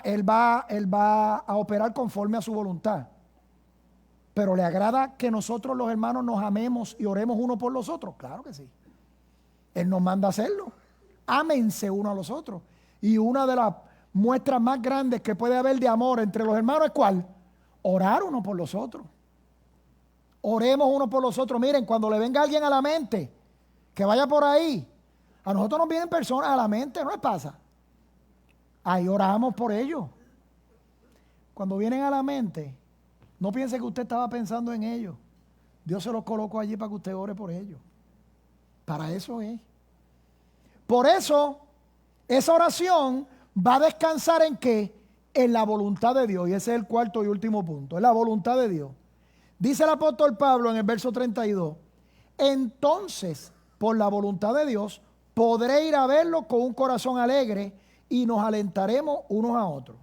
Él va a operar conforme a su voluntad. Pero ¿le agrada que nosotros los hermanos nos amemos y oremos uno por los otros? Claro que sí. Él nos manda a hacerlo. Ámense uno a los otros. Y una de las muestras más grandes que puede haber de amor entre los hermanos es ¿cuál? Orar uno por los otros. Oremos uno por los otros. Miren, cuando le venga alguien a la mente, que vaya por ahí, a nosotros nos vienen personas a la mente, ¿no les pasa? Ahí oramos por ellos. Cuando vienen a la mente, no piense que usted estaba pensando en ellos. Dios se los colocó allí para que usted ore por ellos. Para eso es. Por eso, esa oración va a descansar ¿en qué? En la voluntad de Dios. Y ese es el cuarto y último punto. Es la voluntad de Dios. Dice el apóstol Pablo en el verso 32. Entonces, por la voluntad de Dios, podré ir a verlo con un corazón alegre y nos alentaremos unos a otros.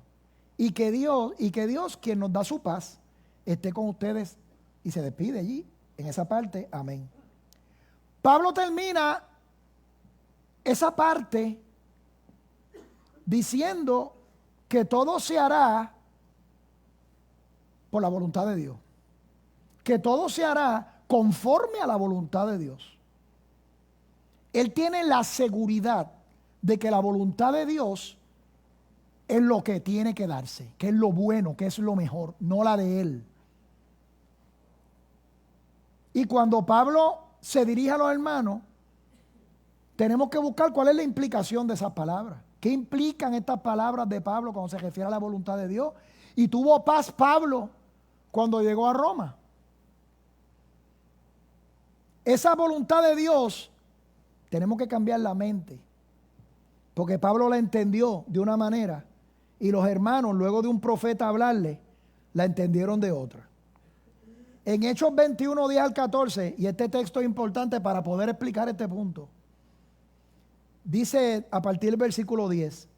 Y que Dios, quien nos da su paz, esté con ustedes. Y se despide allí, en esa parte. Amén. Pablo termina esa parte diciendo que todo se hará por la voluntad de Dios. Que todo se hará conforme a la voluntad de Dios. Él tiene la seguridad de que la voluntad de Dios es lo que tiene que darse, que es lo bueno, que es lo mejor, no la de él. Y cuando Pablo se dirige a los hermanos, tenemos que buscar cuál es la implicación de esas palabras. ¿Qué implican estas palabras de Pablo cuando se refiere a la voluntad de Dios? Y tuvo paz Pablo cuando llegó a Roma. Esa voluntad de Dios, tenemos que cambiar la mente. Porque Pablo la entendió de una manera y los hermanos, luego de un profeta hablarle, la entendieron de otra. En Hechos 21, 10 al 14, y este texto es importante para poder explicar este punto, dice a partir del versículo 10,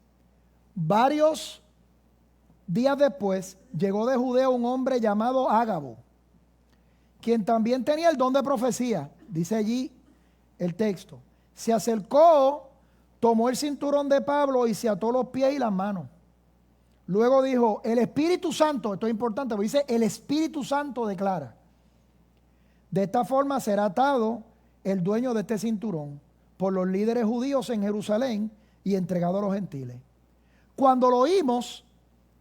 varios días después llegó de Judea un hombre llamado Ágabo, quien también tenía el don de profecía, dice allí el texto. Se acercó, tomó el cinturón de Pablo y se ató los pies y las manos. Luego dijo, el Espíritu Santo, esto es importante, porque dice, el Espíritu Santo declara, de esta forma será atado el dueño de este cinturón por los líderes judíos en Jerusalén y entregado a los gentiles. Cuando lo oímos,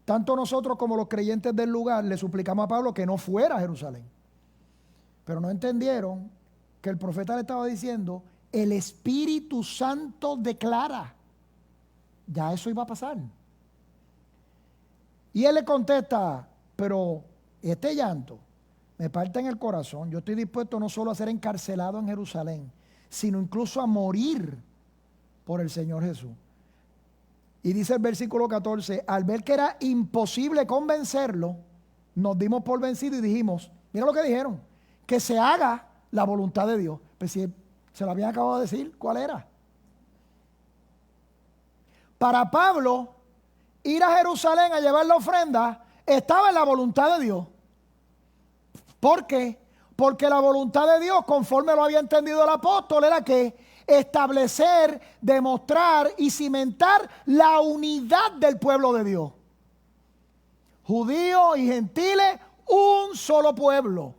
tanto nosotros como los creyentes del lugar le suplicamos a Pablo que no fuera a Jerusalén. Pero no entendieron que el profeta le estaba diciendo, el Espíritu Santo declara. Ya eso iba a pasar. Y él le contesta, pero este llanto me parte en el corazón. Yo estoy dispuesto no solo a ser encarcelado en Jerusalén, sino incluso a morir por el Señor Jesús. Y dice el versículo 14, al ver que era imposible convencerlo, nos dimos por vencidos y dijimos, mira lo que dijeron, que se haga la voluntad de Dios. Pues si se lo habían acabado de decir, ¿cuál era? Para Pablo, ir a Jerusalén a llevar la ofrenda estaba en la voluntad de Dios. ¿Por qué? Porque la voluntad de Dios, conforme lo había entendido el apóstol, era que establecer, demostrar y cimentar la unidad del pueblo de Dios. Judíos y gentiles, un solo pueblo.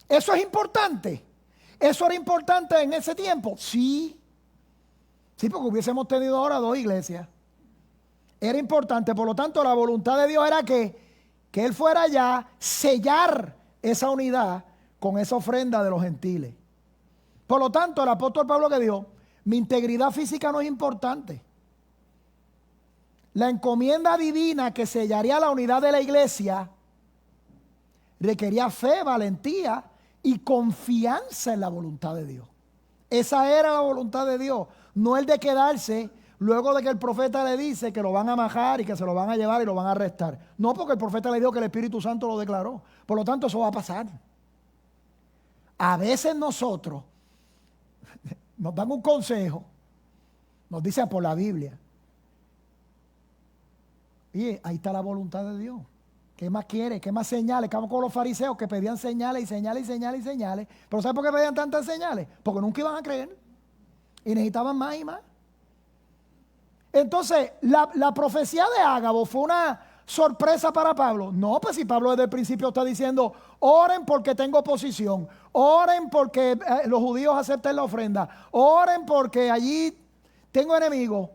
¿Eso es importante? ¿Eso era importante en ese tiempo? Sí. Sí, porque hubiésemos tenido ahora dos iglesias. Era importante, por lo tanto, la voluntad de Dios era que Él fuera allá, sellar esa unidad con esa ofrenda de los gentiles. Por lo tanto, el apóstol Pablo que dijo, mi integridad física no es importante. La encomienda divina que sellaría la unidad de la iglesia requería fe, valentía y confianza en la voluntad de Dios. Esa era la voluntad de Dios, no el de quedarse luego de que el profeta le dice que lo van a majar y que se lo van a llevar y lo van a arrestar. No, porque el profeta le dijo que el Espíritu Santo lo declaró. Por lo tanto, eso va a pasar. A veces nosotros nos dan un consejo, nos dice por la Biblia. Y ahí está la voluntad de Dios. ¿Qué más quiere? ¿Qué más señales? Como con los fariseos que pedían señales y señales y señales y señales. Pero ¿sabe por qué pedían tantas señales? Porque nunca iban a creer. Y necesitaban más y más. Entonces, la profecía de Ágabo fue una sorpresa para Pablo. No, pues si Pablo desde el principio está diciendo, oren porque tengo oposición. Oren porque los judíos acepten la ofrenda. Oren porque allí tengo enemigos.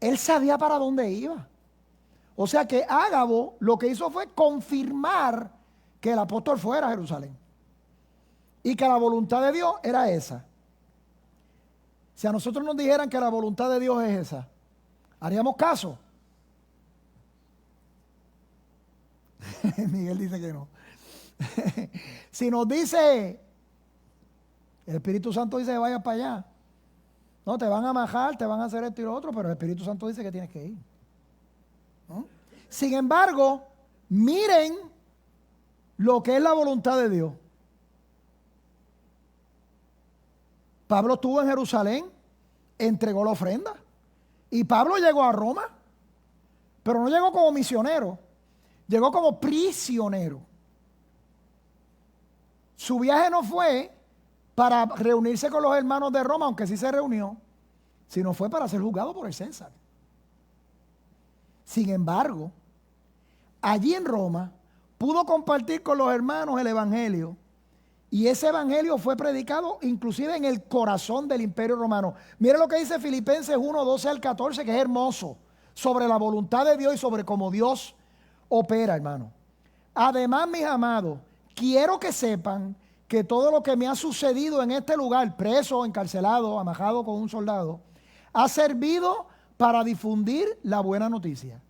Él sabía para dónde iba. O sea que Ágabo lo que hizo fue confirmar que el apóstol fuera a Jerusalén y que la voluntad de Dios era esa. Si a nosotros nos dijeran que la voluntad de Dios es esa, ¿haríamos caso? Miguel dice que no. Si nos dice, el Espíritu Santo dice que vayas para allá, no, te van a majar, te van a hacer esto y lo otro, pero el Espíritu Santo dice que tienes que ir. ¿No? Sin embargo, miren lo que es la voluntad de Dios. Pablo estuvo en Jerusalén, entregó la ofrenda. Y Pablo llegó a Roma, pero no llegó como misionero, llegó como prisionero. Su viaje no fue para reunirse con los hermanos de Roma, aunque sí se reunió, sino fue para ser juzgado por el César. Sin embargo, allí en Roma pudo compartir con los hermanos el evangelio, y ese evangelio fue predicado inclusive en el corazón del imperio romano. Mire lo que dice Filipenses 1, 12 al 14, que es hermoso, sobre la voluntad de Dios y sobre cómo Dios opera, hermano. Además, mis amados, quiero que sepan que todo lo que me ha sucedido en este lugar, preso, encarcelado, amajado con un soldado, ha servido para difundir la buena noticia.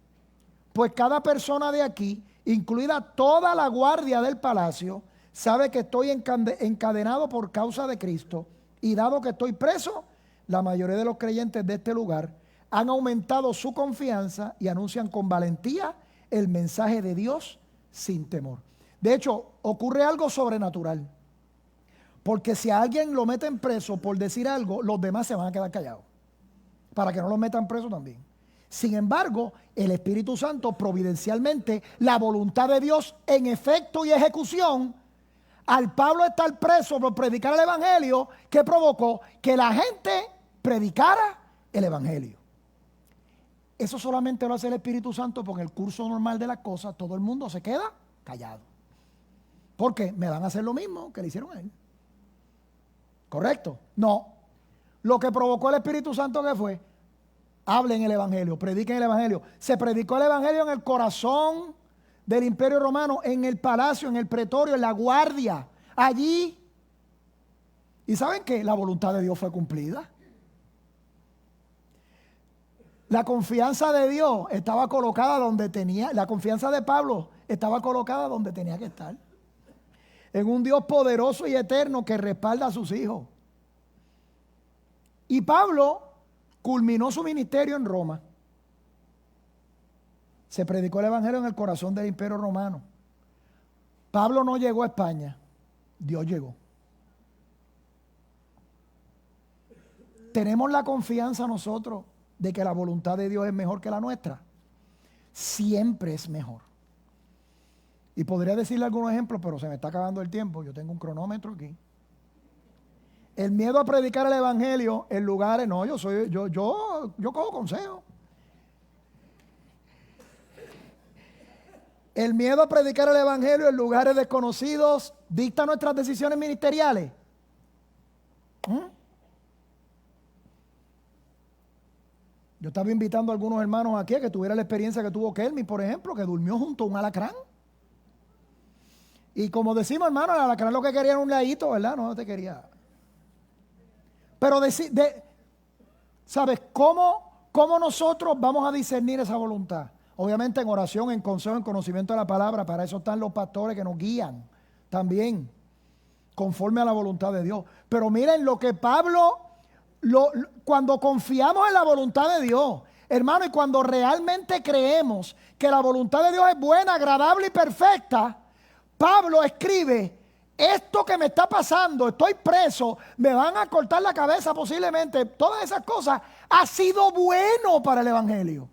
Pues cada persona de aquí, incluida toda la guardia del palacio, sabe que estoy encadenado por causa de Cristo, y dado que estoy preso, la mayoría de los creyentes de este lugar han aumentado su confianza y anuncian con valentía el mensaje de Dios sin temor. De hecho, ocurre algo sobrenatural, porque si a alguien lo meten preso por decir algo, los demás se van a quedar callados, para que no los metan preso también. Sin embargo, el Espíritu Santo providencialmente, la voluntad de Dios en efecto y ejecución, al Pablo estar preso por predicar el evangelio, ¿qué provocó? Que la gente predicara el evangelio. Eso solamente lo hace el Espíritu Santo, porque en el curso normal de las cosas todo el mundo se queda callado. Porque me van a hacer lo mismo que le hicieron a él. ¿Correcto? No. Lo que provocó el Espíritu Santo, ¿qué fue? Hablen el evangelio, prediquen el evangelio. Se predicó el evangelio en el corazón del imperio romano, en el palacio, en el pretorio, en la guardia, allí. ¿Y saben qué? La voluntad de Dios fue cumplida. La confianza de Dios estaba colocada donde tenía, la confianza de Pablo estaba colocada donde tenía que estar. En un Dios poderoso y eterno que respalda a sus hijos. Y Pablo culminó su ministerio en Roma. Se predicó el evangelio en el corazón del imperio romano. Pablo no llegó a España, Dios llegó. Tenemos la confianza nosotros de que la voluntad de Dios es mejor que la nuestra. Siempre es mejor. Y podría decirle algunos ejemplos, pero se me está acabando el tiempo. Yo tengo un cronómetro aquí. El miedo a predicar el evangelio en lugares, no, yo cojo consejo. El miedo a predicar el evangelio en lugares desconocidos dicta nuestras decisiones ministeriales. Yo estaba invitando a algunos hermanos aquí a que tuvieran la experiencia que tuvo Kelmy, por ejemplo, que durmió junto a un alacrán. Y como decimos, hermano, el alacrán lo que quería era un ladito, ¿verdad? No te quería. Pero ¿sabes cómo nosotros vamos a discernir esa voluntad? Obviamente en oración, en consejo, en conocimiento de la palabra. Para eso están los pastores que nos guían también, conforme a la voluntad de Dios. Pero miren lo que Pablo, cuando confiamos en la voluntad de Dios, hermano, y cuando realmente creemos que la voluntad de Dios es buena, agradable y perfecta, Pablo escribe: esto que me está pasando, estoy preso, me van a cortar la cabeza posiblemente, todas esas cosas, ha sido bueno para el evangelio.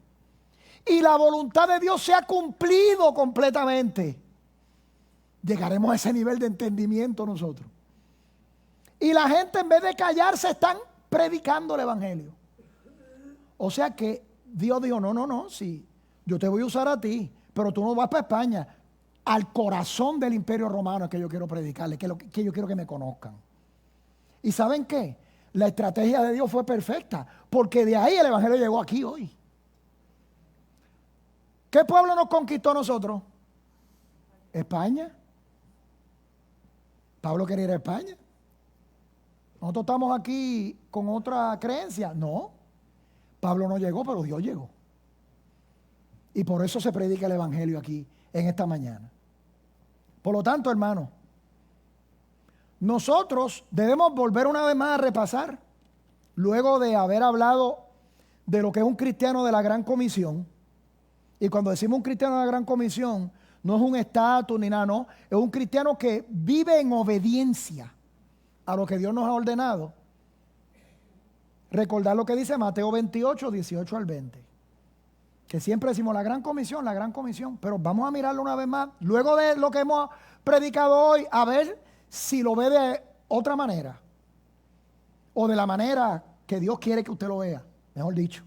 y la voluntad de Dios se ha cumplido completamente, llegaremos a ese nivel de entendimiento nosotros. Y la gente, en vez de callarse, están predicando el evangelio. O sea que Dios dijo, no, sí, yo te voy a usar a ti, pero tú no vas para España. Al corazón del imperio romano es que yo quiero predicarle, que yo quiero que me conozcan. ¿Y saben qué? La estrategia de Dios fue perfecta, porque de ahí el evangelio llegó aquí hoy. ¿Qué pueblo nos conquistó a nosotros? España. Pablo quería ir a España. Nosotros estamos aquí con otra creencia. No. Pablo no llegó, pero Dios llegó. Y por eso se predica el evangelio aquí en esta mañana. Por lo tanto, hermano, nosotros debemos volver una vez más a repasar, luego de haber hablado de lo que es un cristiano de la Gran Comisión. Y cuando decimos un cristiano de la Gran Comisión, no es un estatus ni nada, no. Es un cristiano que vive en obediencia a lo que Dios nos ha ordenado. Recordar lo que dice Mateo 28, 18 al 20. Que siempre decimos la Gran Comisión. Pero vamos a mirarlo una vez más, luego de lo que hemos predicado hoy, a ver si lo ve de otra manera. O de la manera que Dios quiere que usted lo vea, mejor dicho.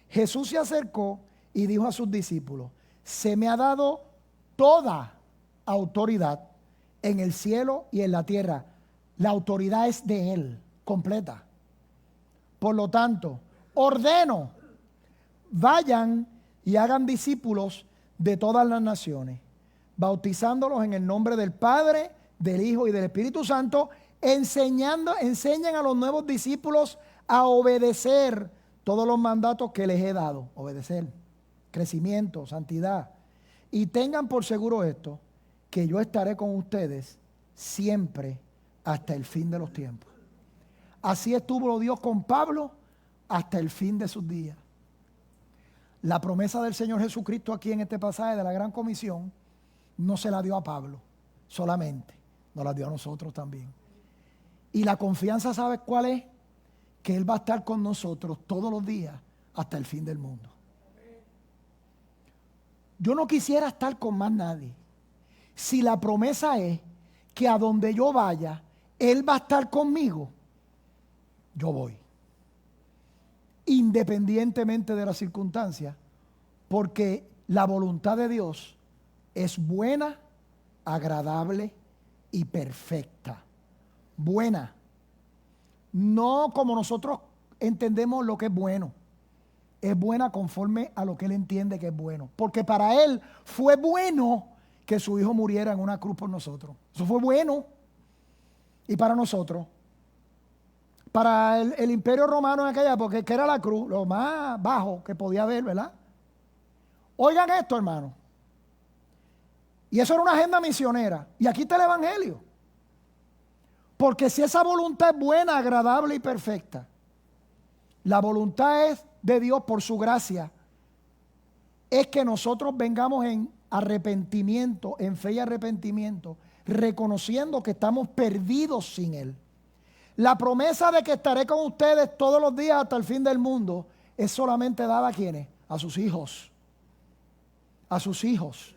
Jesús se acercó y dijo a sus discípulos, se me ha dado toda autoridad en el cielo y en la tierra. La autoridad es de Él, completa. Por lo tanto, ordeno, vayan y hagan discípulos de todas las naciones, bautizándolos en el nombre del Padre, del Hijo y del Espíritu Santo, enseñan a los nuevos discípulos a obedecer todos los mandatos que les he dado. Obedecer, crecimiento, santidad. Y tengan por seguro esto, que yo estaré con ustedes siempre hasta el fin de los tiempos. Así estuvo Dios con Pablo hasta el fin de sus días. La promesa del Señor Jesucristo aquí en este pasaje de la Gran Comisión no se la dio a Pablo solamente, nos la dio a nosotros también. Y la confianza, ¿sabes cuál es? Que Él va a estar con nosotros todos los días hasta el fin del mundo. Yo no quisiera estar con más nadie. Si la promesa es que a donde yo vaya, Él va a estar conmigo, yo voy. Independientemente de las circunstancias, porque la voluntad de Dios es buena, agradable y perfecta. Buena. No como nosotros entendemos lo que es bueno. Es buena conforme a lo que Él entiende que es bueno. Porque para Él fue bueno que su Hijo muriera en una cruz por nosotros. Eso fue bueno. Y para nosotros, para el imperio romano en aquella época, que era la cruz, lo más bajo que podía haber, ¿verdad? Oigan esto, hermano. Y eso era una agenda misionera. Y aquí está el evangelio. Porque si esa voluntad es buena, agradable y perfecta, la voluntad es de Dios por su gracia, es que nosotros vengamos en arrepentimiento, en fe y arrepentimiento, reconociendo que estamos perdidos sin Él. La promesa de que estaré con ustedes todos los días hasta el fin del mundo es solamente dada a ¿quiénes? A sus hijos. A sus hijos.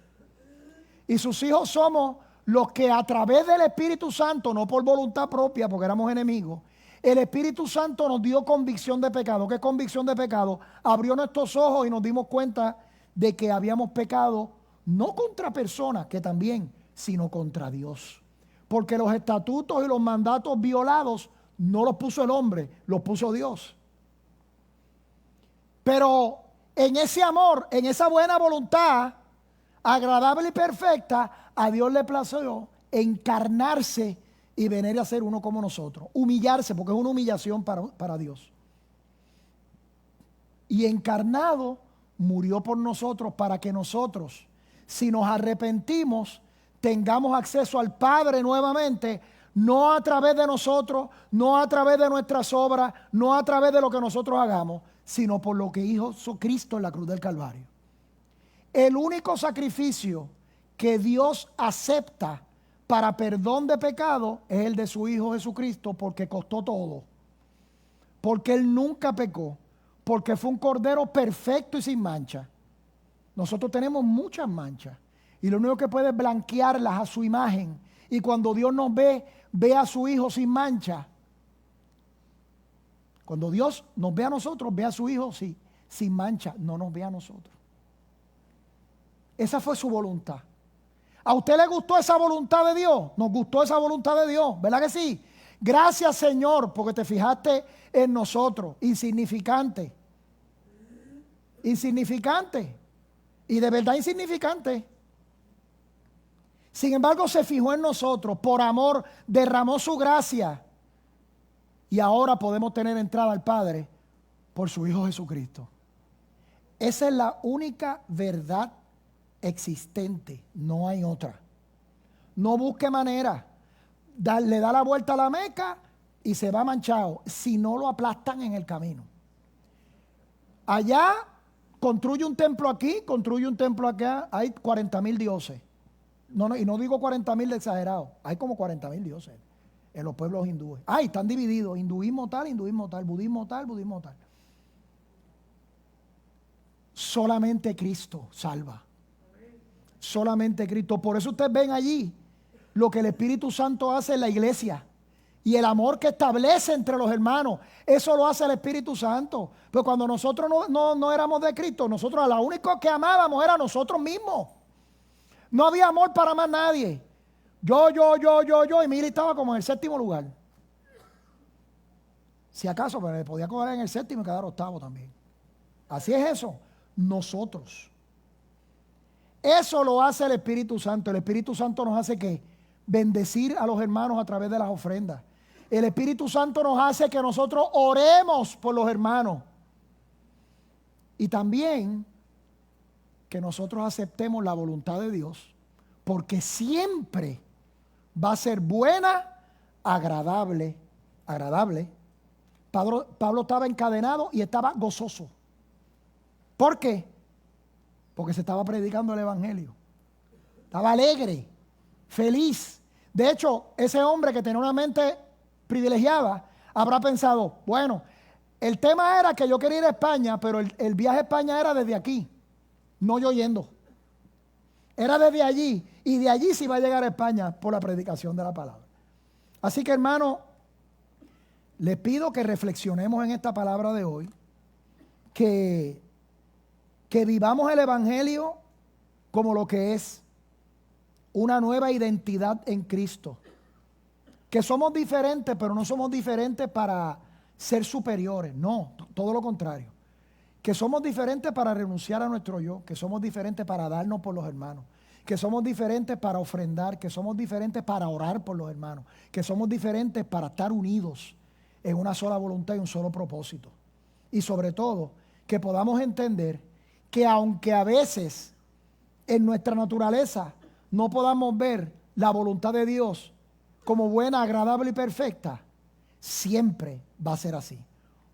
Y sus hijos somos los que a través del Espíritu Santo, no por voluntad propia, porque éramos enemigos, el Espíritu Santo nos dio convicción de pecado. ¿Qué convicción de pecado? Abrió nuestros ojos y nos dimos cuenta de que habíamos pecado no contra personas, que también, sino contra Dios. Porque los estatutos y los mandatos violados no los puso el hombre, los puso Dios. Pero en ese amor, en esa buena voluntad, agradable y perfecta, a Dios le plació encarnarse y venir a ser uno como nosotros. Humillarse, porque es una humillación para Dios. Y encarnado, murió por nosotros para que nosotros, si nos arrepentimos, tengamos acceso al Padre nuevamente, no a través de nosotros, no a través de nuestras obras, no a través de lo que nosotros hagamos, sino por lo que hizo Cristo en la cruz del Calvario. El único sacrificio que Dios acepta para perdón de pecado es el de su Hijo Jesucristo, porque costó todo, porque Él nunca pecó, porque fue un cordero perfecto y sin mancha. Nosotros tenemos muchas manchas y lo único que puede es blanquearlas a su imagen. Y cuando Dios nos ve, ve a su Hijo sin mancha. Cuando Dios nos ve a nosotros, ve a su Hijo sin mancha, no nos ve a nosotros. Esa fue su voluntad. ¿A usted le gustó esa voluntad de Dios? Nos gustó esa voluntad de Dios, ¿verdad que sí? Gracias, Señor, porque te fijaste en nosotros, insignificante. Insignificante. Y de verdad insignificante. Sin embargo, se fijó en nosotros, por amor derramó su gracia. Y ahora podemos tener entrada al Padre por su Hijo Jesucristo. Esa es la única verdad existente, no hay otra. No busque manera. Le da la vuelta a la Meca y se va manchado si no lo aplastan en el camino. Allá construye un templo aquí, construye un templo acá, hay 40,000 dioses. Y no digo 40,000 de exagerado, hay como 40,000 dioses en los pueblos hindúes. Están divididos, hinduismo tal, budismo tal, budismo tal. Solamente Cristo salva. Solamente Cristo. Por eso ustedes ven allí lo que el Espíritu Santo hace en la iglesia y el amor que establece entre los hermanos. Eso lo hace el Espíritu Santo. Pero cuando nosotros no éramos de Cristo, nosotros a la única que amábamos era nosotros mismos. No había amor para más nadie. Yo, y Mili estaba como en el 7º lugar. Si acaso, pero me podía coger en el 7º y quedar 8º también. Así es eso. Nosotros. Eso lo hace el Espíritu Santo. El Espíritu Santo nos hace ¿qué? Bendecir a los hermanos a través de las ofrendas. El Espíritu Santo nos hace que nosotros oremos por los hermanos. Y también que nosotros aceptemos la voluntad de Dios, porque siempre va a ser buena, agradable. Pablo estaba encadenado y estaba gozoso. ¿Por qué? Porque se estaba predicando el Evangelio. Estaba alegre, feliz. De hecho, ese hombre que tenía una mente privilegiada habrá pensado, bueno, el tema era que yo quería ir a España, pero el viaje a España era desde aquí, no yo yendo. Era desde allí, y de allí se iba a llegar a España por la predicación de la palabra. Así que, hermano, les pido que reflexionemos en esta palabra de hoy, que vivamos el Evangelio como lo que es una nueva identidad en Cristo. Que somos diferentes, pero no somos diferentes para ser superiores. No, todo lo contrario. Que somos diferentes para renunciar a nuestro yo. Que somos diferentes para darnos por los hermanos. Que somos diferentes para ofrendar. Que somos diferentes para orar por los hermanos. Que somos diferentes para estar unidos en una sola voluntad y un solo propósito. Y sobre todo, que podamos entender que aunque a veces en nuestra naturaleza no podamos ver la voluntad de Dios como buena, agradable y perfecta, siempre va a ser así.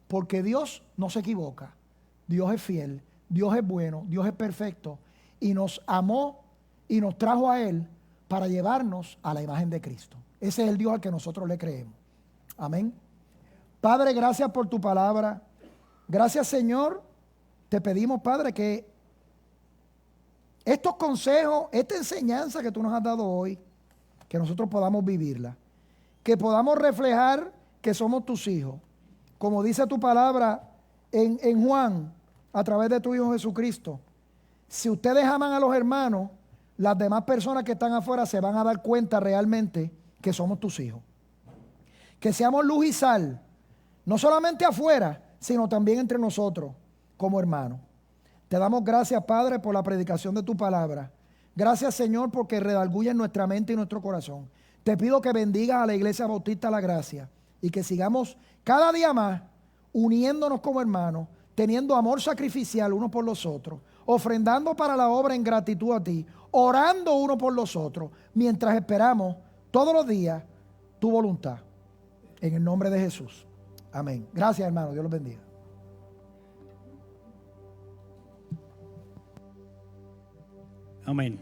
Porque Dios no se equivoca, Dios es fiel, Dios es bueno, Dios es perfecto y nos amó y nos trajo a Él para llevarnos a la imagen de Cristo. Ese es el Dios al que nosotros le creemos. Amén. Padre, gracias por tu palabra. Gracias, Señor. Te pedimos, Padre, que estos consejos, esta enseñanza que tú nos has dado hoy, que nosotros podamos vivirla, que podamos reflejar que somos tus hijos, como dice tu palabra en Juan, a través de tu Hijo Jesucristo. Si ustedes aman a los hermanos, las demás personas que están afuera se van a dar cuenta realmente que somos tus hijos. Que seamos luz y sal, no solamente afuera, sino también entre nosotros, como hermanos. Te damos gracias, Padre, por la predicación de tu palabra. Gracias, Señor, porque redarguye en nuestra mente y nuestro corazón. Te pido que bendigas a la Iglesia Bautista La Gracia y que sigamos cada día más uniéndonos como hermanos, teniendo amor sacrificial unos por los otros, ofrendando para la obra en gratitud a ti, orando uno por los otros, mientras esperamos todos los días tu voluntad. En el nombre de Jesús. Amén. Gracias, hermano. Dios los bendiga. Amén.